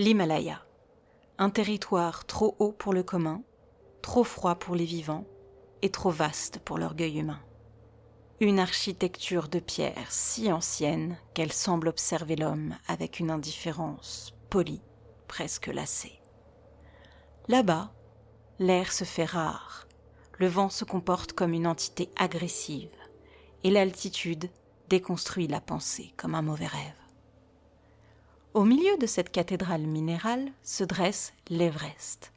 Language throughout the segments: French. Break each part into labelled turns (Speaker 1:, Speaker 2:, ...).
Speaker 1: L'Himalaya, un territoire trop haut pour le commun, trop froid pour les vivants et trop vaste pour l'orgueil humain. Une architecture de pierre si ancienne qu'elle semble observer l'homme avec une indifférence polie, presque lassée. Là-bas, l'air se fait rare, le vent se comporte comme une entité agressive et l'altitude déconstruit la pensée comme un mauvais rêve. Au milieu de cette cathédrale minérale se dresse l'Everest,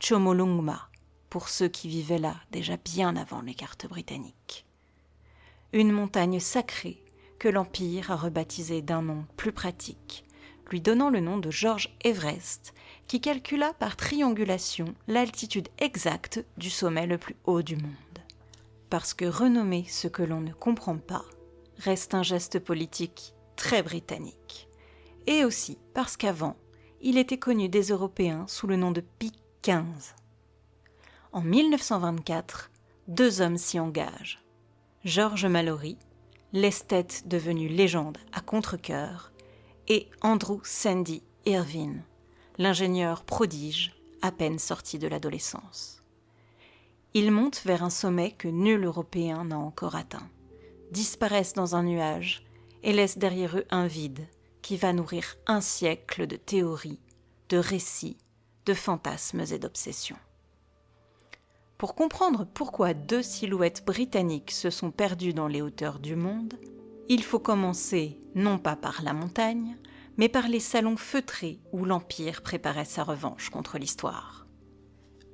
Speaker 1: Chomolungma, pour ceux qui vivaient là déjà bien avant les cartes britanniques. Une montagne sacrée que l'Empire a rebaptisée d'un nom plus pratique, lui donnant le nom de George Everest, qui calcula par triangulation l'altitude exacte du sommet le plus haut du monde. Parce que renommer ce que l'on ne comprend pas reste un geste politique très britannique. Et aussi parce qu'avant, il était connu des Européens sous le nom de Pie XV. En 1924, 2 hommes s'y engagent. George Mallory, l'esthète devenu légende à contre-cœur, et Andrew Sandy Irvine, l'ingénieur prodige à peine sorti de l'adolescence. Ils montent vers un sommet que nul Européen n'a encore atteint, disparaissent dans un nuage et laissent derrière eux un vide qui va nourrir un siècle de théories, de récits, de fantasmes et d'obsessions. Pour comprendre pourquoi 2 silhouettes britanniques se sont perdues dans les hauteurs du monde, il faut commencer non pas par la montagne, mais par les salons feutrés où l'Empire préparait sa revanche contre l'histoire.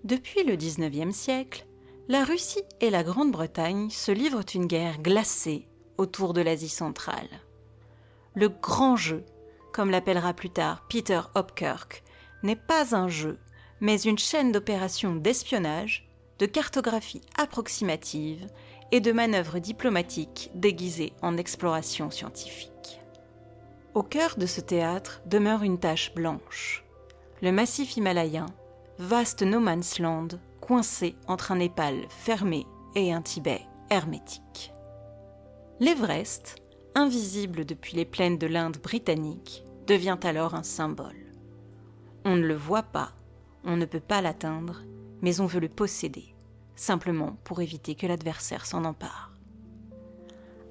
Speaker 1: Depuis le XIXe siècle, la Russie et la Grande-Bretagne se livrent une guerre glacée autour de l'Asie centrale. Le grand jeu, comme l'appellera plus tard Peter Hopkirk, n'est pas un jeu, mais une chaîne d'opérations d'espionnage, de cartographie approximative et de manœuvres diplomatiques déguisées en exploration scientifique. Au cœur de ce théâtre demeure une tache blanche, le massif himalayen, vaste no man's land coincé entre un Népal fermé et un Tibet hermétique. L'Everest, invisible depuis les plaines de l'Inde britannique, devient alors un symbole. On ne le voit pas, on ne peut pas l'atteindre, mais on veut le posséder, simplement pour éviter que l'adversaire s'en empare.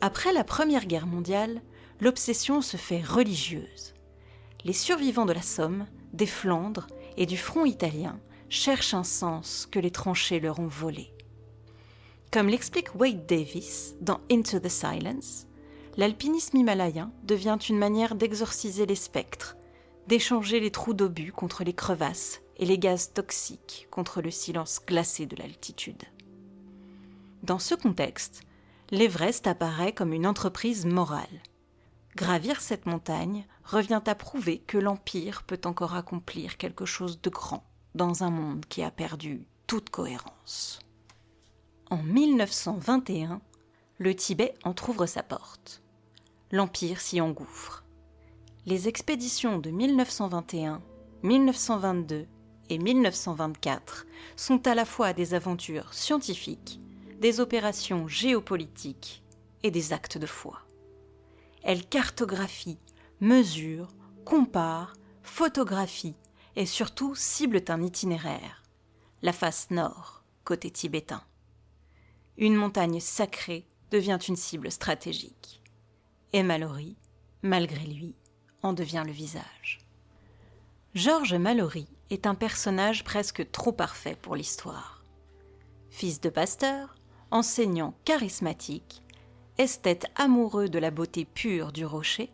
Speaker 1: Après la Première Guerre mondiale, l'obsession se fait religieuse. Les survivants de la Somme, des Flandres et du front italien cherchent un sens que les tranchées leur ont volé. Comme l'explique Wade Davis dans Into the Silence, l'alpinisme himalayen devient une manière d'exorciser les spectres, d'échanger les trous d'obus contre les crevasses et les gaz toxiques contre le silence glacé de l'altitude. Dans ce contexte, l'Everest apparaît comme une entreprise morale. Gravir cette montagne revient à prouver que l'Empire peut encore accomplir quelque chose de grand dans un monde qui a perdu toute cohérence. En 1921, le Tibet entr'ouvre sa porte. L'Empire s'y engouffre. Les expéditions de 1921, 1922 et 1924 sont à la fois des aventures scientifiques, des opérations géopolitiques et des actes de foi. Elles cartographient, mesurent, comparent, photographient et surtout ciblent un itinéraire, la face nord, côté tibétain. Une montagne sacrée devient une cible stratégique. Et Mallory, malgré lui, en devient le visage. George Mallory est un personnage presque trop parfait pour l'histoire. Fils de pasteur, enseignant charismatique, esthète amoureux de la beauté pure du rocher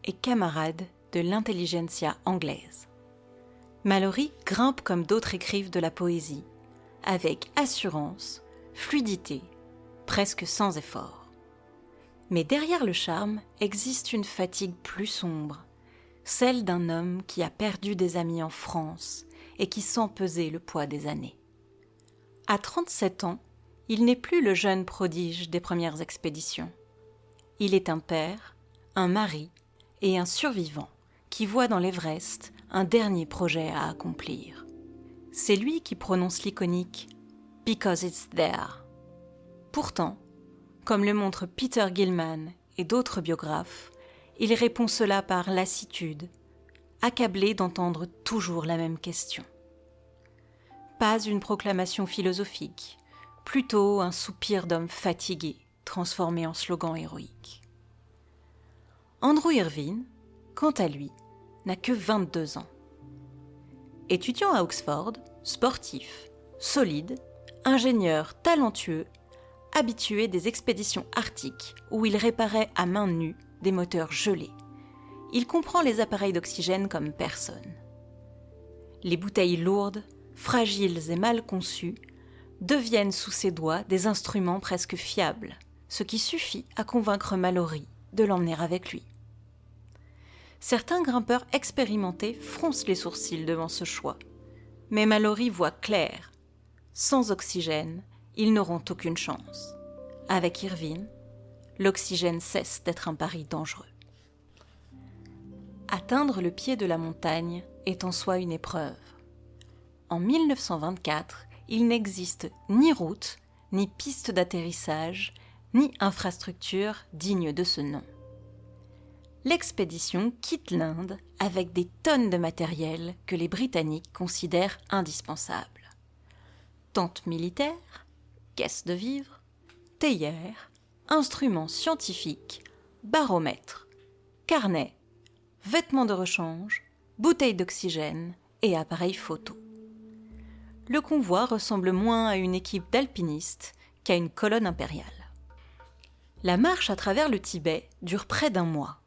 Speaker 1: et camarade de l'intelligentsia anglaise. Mallory grimpe comme d'autres écrivent de la poésie, avec assurance, fluidité, presque sans effort. Mais derrière le charme existe une fatigue plus sombre, celle d'un homme qui a perdu des amis en France et qui sent peser le poids des années. À 37 ans, il n'est plus le jeune prodige des premières expéditions. Il est un père, un mari et un survivant qui voit dans l'Everest un dernier projet à accomplir. C'est lui qui prononce l'iconique « Because it's there ». Pourtant, comme le montrent Peter Gilman et d'autres biographes, il répond cela par lassitude, accablé d'entendre toujours la même question. Pas une proclamation philosophique, plutôt un soupir d'homme fatigué, transformé en slogan héroïque. Andrew Irvine, quant à lui, n'a que 22 ans. Étudiant à Oxford, sportif, solide, ingénieur talentueux, habitué des expéditions arctiques où il réparait à main nue des moteurs gelés, il comprend les appareils d'oxygène comme personne. Les bouteilles lourdes, fragiles et mal conçues, deviennent sous ses doigts des instruments presque fiables, ce qui suffit à convaincre Mallory de l'emmener avec lui. Certains grimpeurs expérimentés froncent les sourcils devant ce choix, mais Mallory voit clair. Sans oxygène, ils n'auront aucune chance. Avec Irvine, l'oxygène cesse d'être un pari dangereux. Atteindre le pied de la montagne est en soi une épreuve. En 1924, il n'existe ni route, ni piste d'atterrissage, ni infrastructure digne de ce nom. L'expédition quitte l'Inde avec des tonnes de matériel que les Britanniques considèrent indispensable. Tentes militaires, caisses de vivres, théières, instruments scientifiques, baromètres, carnets, vêtements de rechange, bouteilles d'oxygène et appareils photo. Le convoi ressemble moins à une équipe d'alpinistes qu'à une colonne impériale. La marche à travers le Tibet dure près d'1 mois.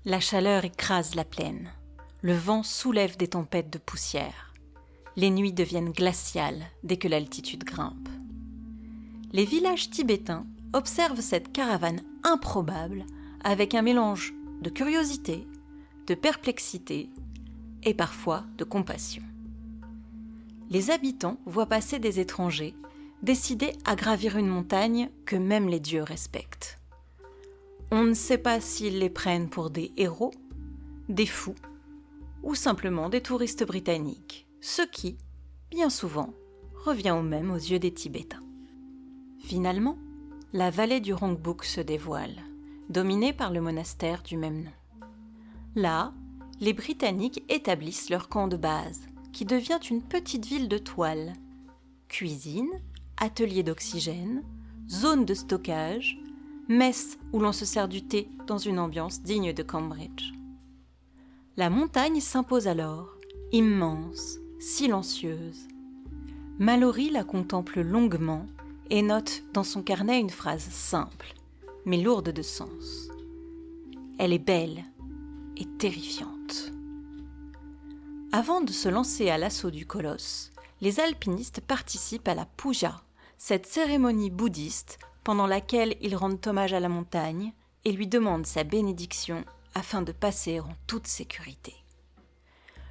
Speaker 1: La chaleur écrase la plaine. Le vent soulève des tempêtes de poussière. Les nuits deviennent glaciales dès que l'altitude grimpe. Les villages tibétains observent cette caravane improbable avec un mélange de curiosité, de perplexité et parfois de compassion. Les habitants voient passer des étrangers décidés à gravir une montagne que même les dieux respectent. On ne sait pas s'ils les prennent pour des héros, des fous ou simplement des touristes britanniques, ce qui, bien souvent, revient au même aux yeux des Tibétains. Finalement, la vallée du Rongbuk se dévoile, dominée par le monastère du même nom. Là, les Britanniques établissent leur camp de base, qui devient une petite ville de toile. Cuisine, atelier d'oxygène, zone de stockage, messe où l'on se sert du thé dans une ambiance digne de Cambridge. La montagne s'impose alors, immense, silencieuse. Mallory la contemple longuement et note dans son carnet une phrase simple, mais lourde de sens. Elle est belle et terrifiante. Avant de se lancer à l'assaut du colosse, les alpinistes participent à la puja, cette cérémonie bouddhiste pendant laquelle ils rendent hommage à la montagne et lui demandent sa bénédiction afin de passer en toute sécurité.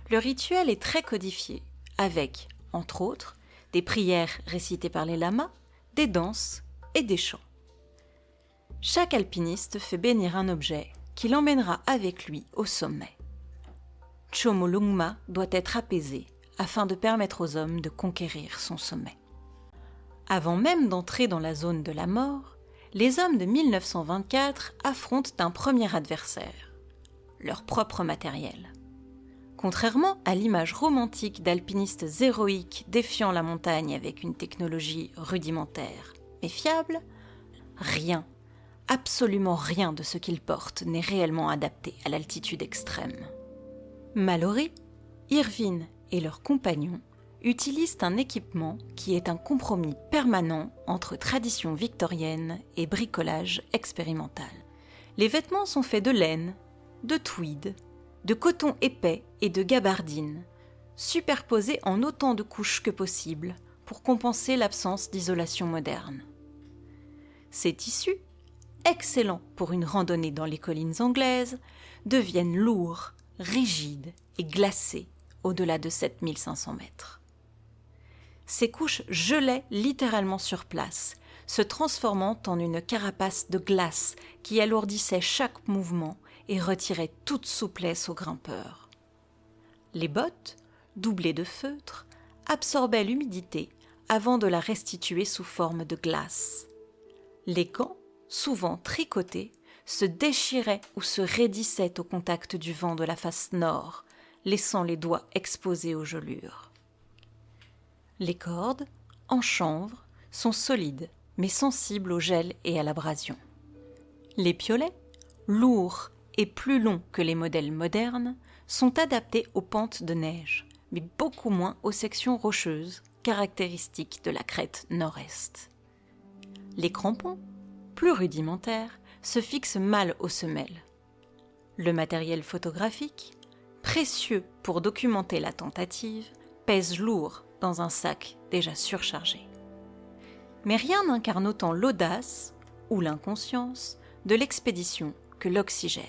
Speaker 1: Le rituel est très codifié, avec, entre autres, des prières récitées par les lamas, des danses et des chants. Chaque alpiniste fait bénir un objet qui l'emmènera avec lui au sommet. Chomolungma doit être apaisé afin de permettre aux hommes de conquérir son sommet. Avant même d'entrer dans la zone de la mort, les hommes de 1924 affrontent un premier adversaire, leur propre matériel. Contrairement à l'image romantique d'alpinistes héroïques défiant la montagne avec une technologie rudimentaire mais fiable, rien, absolument rien de ce qu'ils portent n'est réellement adapté à l'altitude extrême. Mallory, Irvine et leurs compagnons utilisent un équipement qui est un compromis permanent entre tradition victorienne et bricolage expérimental. Les vêtements sont faits de laine, de tweed, de coton épais et de gabardine, superposés en autant de couches que possible pour compenser l'absence d'isolation moderne. Ces tissus, excellents pour une randonnée dans les collines anglaises, deviennent lourds, rigides et glacés au-delà de 7500 mètres. Ces couches gelaient littéralement sur place, se transformant en une carapace de glace qui alourdissait chaque mouvement et retirait toute souplesse aux grimpeurs. Les bottes, doublées de feutre, absorbaient l'humidité avant de la restituer sous forme de glace. Les gants, souvent tricotés, se déchiraient ou se raidissaient au contact du vent de la face nord, laissant les doigts exposés aux gelures. Les cordes, en chanvre, sont solides mais sensibles au gel et à l'abrasion. Les piolets, lourds et plus longs que les modèles modernes, sont adaptés aux pentes de neige, mais beaucoup moins aux sections rocheuses, caractéristiques de la crête nord-est. Les crampons, plus rudimentaires, se fixent mal aux semelles. Le matériel photographique, précieux pour documenter la tentative, pèse lourd dans un sac déjà surchargé. Mais rien n'incarne autant l'audace, ou l'inconscience, de l'expédition que l'oxygène.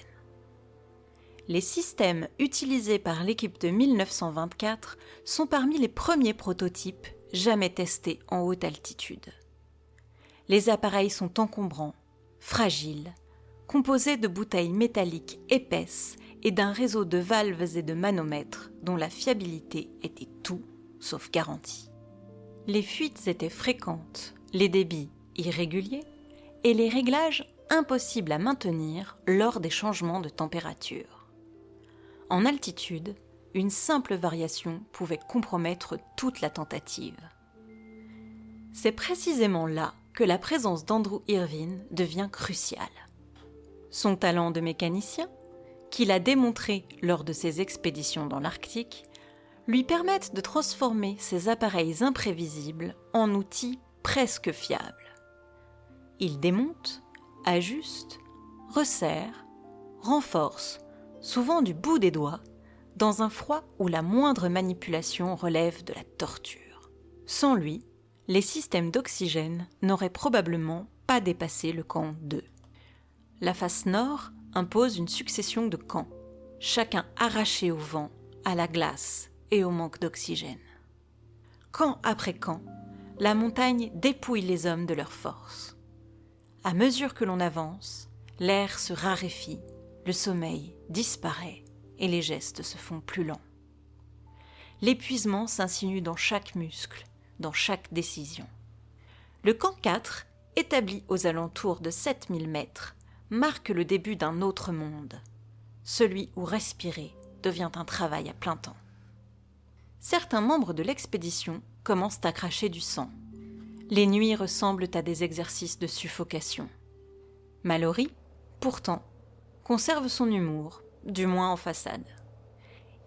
Speaker 1: Les systèmes utilisés par l'équipe de 1924 sont parmi les premiers prototypes jamais testés en haute altitude. Les appareils sont encombrants, fragiles, composés de bouteilles métalliques épaisses et d'un réseau de valves et de manomètres dont la fiabilité était tout sauf garantie. Les fuites étaient fréquentes, les débits irréguliers et les réglages impossibles à maintenir lors des changements de température. En altitude, une simple variation pouvait compromettre toute la tentative. C'est précisément là que la présence d'Andrew Irvine devient cruciale. Son talent de mécanicien, qu'il a démontré lors de ses expéditions dans l'Arctique, lui permettent de transformer ces appareils imprévisibles en outils presque fiables. Il démonte, ajuste, resserre, renforce, souvent du bout des doigts, dans un froid où la moindre manipulation relève de la torture. Sans lui, les systèmes d'oxygène n'auraient probablement pas dépassé le camp 2. La face nord impose une succession de camps, chacun arraché au vent, à la glace et au manque d'oxygène. Camp après camp, la montagne dépouille les hommes de leur force. À mesure que l'on avance, l'air se raréfie, le sommeil disparaît et les gestes se font plus lents. L'épuisement s'insinue dans chaque muscle, dans chaque décision. Le camp 4, établi aux alentours de 7000 mètres, marque le début d'un autre monde, celui où respirer devient un travail à plein temps. Certains membres de l'expédition commencent à cracher du sang. Les nuits ressemblent à des exercices de suffocation. Mallory, pourtant, conserve son humour, du moins en façade.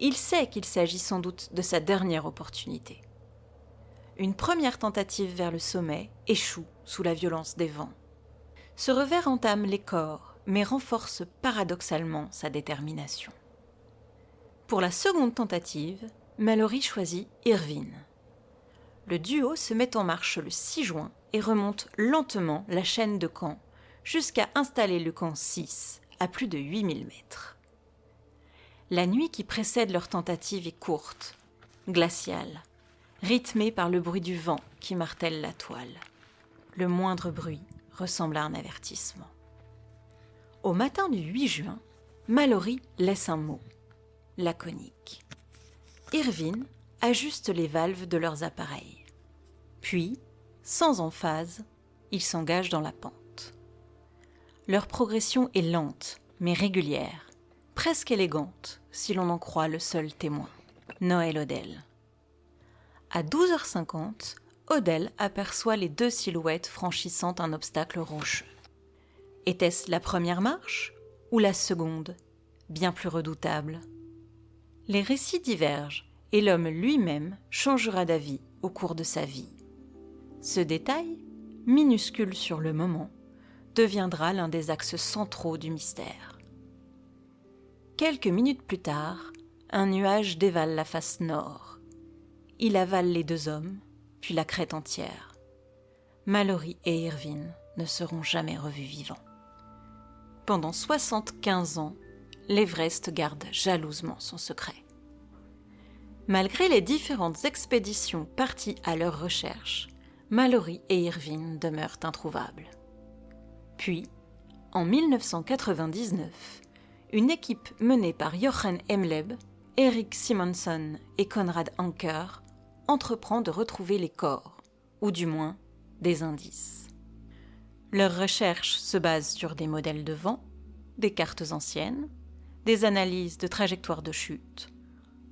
Speaker 1: Il sait qu'il s'agit sans doute de sa dernière opportunité. Une première tentative vers le sommet échoue sous la violence des vents. Ce revers entame les corps, mais renforce paradoxalement sa détermination. Pour la seconde tentative, Mallory choisit Irvine. Le duo se met en marche le 6 juin et remonte lentement la chaîne de camps jusqu'à installer le camp 6 à plus de 8000 mètres. La nuit qui précède leur tentative est courte, glaciale, rythmée par le bruit du vent qui martèle la toile. Le moindre bruit ressemble à un avertissement. Au matin du 8 juin, Mallory laisse un mot, laconique. Irvine ajuste les valves de leurs appareils. Puis, sans emphase, ils s'engagent dans la pente. Leur progression est lente, mais régulière, presque élégante, si l'on en croit le seul témoin, Noel Odell. À 12h50, Odell aperçoit les deux silhouettes franchissant un obstacle rocheux. Était-ce la première marche ou la seconde, bien plus redoutable? Les récits divergent et l'homme lui-même changera d'avis au cours de sa vie. Ce détail, minuscule sur le moment, deviendra l'un des axes centraux du mystère. Quelques minutes plus tard, un nuage dévale la face nord. Il avale les deux hommes, puis la crête entière. Mallory et Irvine ne seront jamais revus vivants. Pendant 75 ans, l'Everest garde jalousement son secret. Malgré les différentes expéditions parties à leur recherche, Mallory et Irvine demeurent introuvables. Puis, en 1999, une équipe menée par Jochen Emleb, Eric Simonson et Konrad Anker entreprend de retrouver les corps, ou du moins des indices. Leurs recherches se basent sur des modèles de vent, des cartes anciennes, des analyses de trajectoires de chute,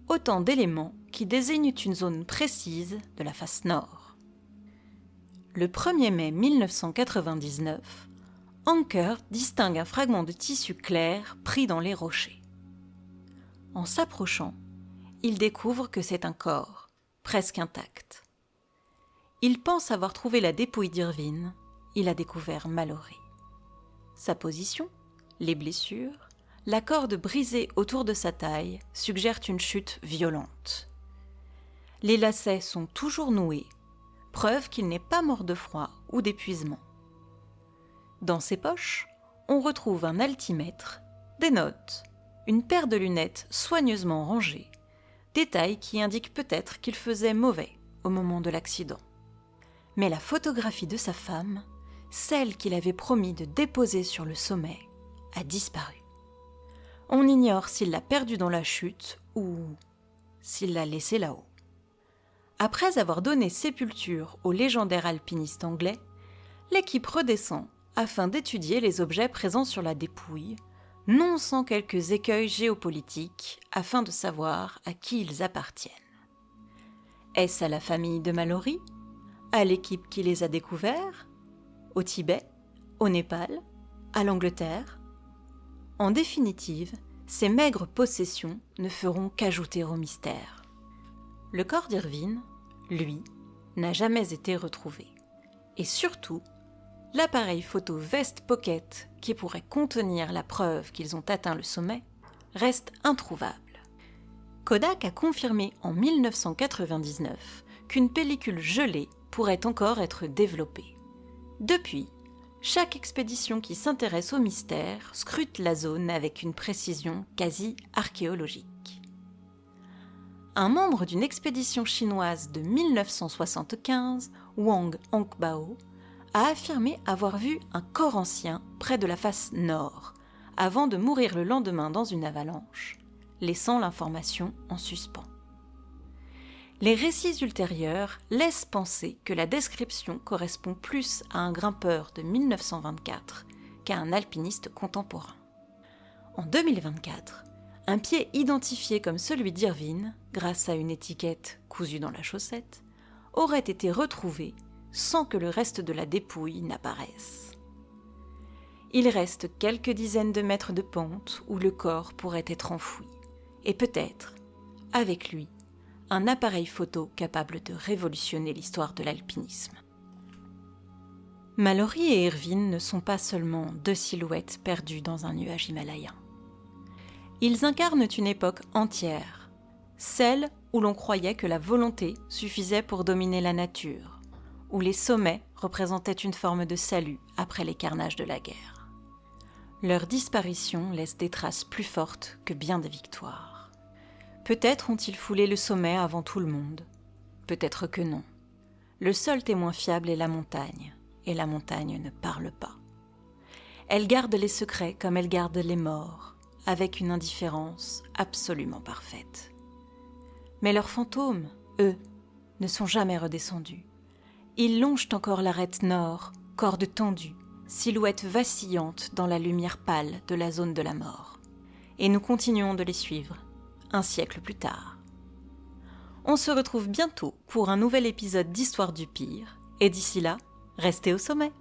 Speaker 1: autant d'éléments qui désignent une zone précise de la face nord. Le 1er mai 1999, Anker distingue un fragment de tissu clair pris dans les rochers. En s'approchant, il découvre que c'est un corps, presque intact. Il pense avoir trouvé la dépouille d'Irvine, il a découvert Mallory. Sa position, les blessures, la corde brisée autour de sa taille suggèrent une chute violente. Les lacets sont toujours noués, preuve qu'il n'est pas mort de froid ou d'épuisement. Dans ses poches, on retrouve un altimètre, des notes, une paire de lunettes soigneusement rangées, détail qui indique peut-être qu'il faisait mauvais au moment de l'accident. Mais la photographie de sa femme, celle qu'il avait promis de déposer sur le sommet, a disparu. On ignore s'il l'a perdue dans la chute ou s'il l'a laissée là-haut. Après avoir donné sépulture au légendaire alpiniste anglais, l'équipe redescend afin d'étudier les objets présents sur la dépouille, non sans quelques écueils géopolitiques afin de savoir à qui ils appartiennent. Est-ce à la famille de Mallory ? À l'équipe qui les a découverts ? Au Tibet ? Au Népal ? À l'Angleterre ? En définitive, ces maigres possessions ne feront qu'ajouter au mystère. Le corps d'Irvine, lui, n'a jamais été retrouvé. Et surtout, l'appareil photo Vest Pocket, qui pourrait contenir la preuve qu'ils ont atteint le sommet, reste introuvable. Kodak a confirmé en 1999 qu'une pellicule gelée pourrait encore être développée. Depuis, chaque expédition qui s'intéresse au mystère scrute la zone avec une précision quasi archéologique. Un membre d'une expédition chinoise de 1975, Wang Hongbao, a affirmé avoir vu un corps ancien près de la face nord, avant de mourir le lendemain dans une avalanche, laissant l'information en suspens. Les récits ultérieurs laissent penser que la description correspond plus à un grimpeur de 1924 qu'à un alpiniste contemporain. En 2024, un pied identifié comme celui d'Irvine, grâce à une étiquette cousue dans la chaussette, aurait été retrouvé sans que le reste de la dépouille n'apparaisse. Il reste quelques dizaines de mètres de pente où le corps pourrait être enfoui, et peut-être, avec lui, un appareil photo capable de révolutionner l'histoire de l'alpinisme. Mallory et Irvine ne sont pas seulement deux silhouettes perdues dans un nuage himalayen. Ils incarnent une époque entière, celle où l'on croyait que la volonté suffisait pour dominer la nature, où les sommets représentaient une forme de salut après les carnages de la guerre. Leur disparition laisse des traces plus fortes que bien des victoires. Peut-être ont-ils foulé le sommet avant tout le monde. Peut-être que non. Le seul témoin fiable est la montagne, et la montagne ne parle pas. Elle garde les secrets comme elle garde les morts, avec une indifférence absolument parfaite. Mais leurs fantômes, eux, ne sont jamais redescendus. Ils longent encore l'arête nord, cordes tendues, silhouettes vacillantes dans la lumière pâle de la zone de la mort. Et nous continuons de les suivre, un siècle plus tard. On se retrouve bientôt pour un nouvel épisode d'Histoire du Pire, et d'ici là, restez au sommet.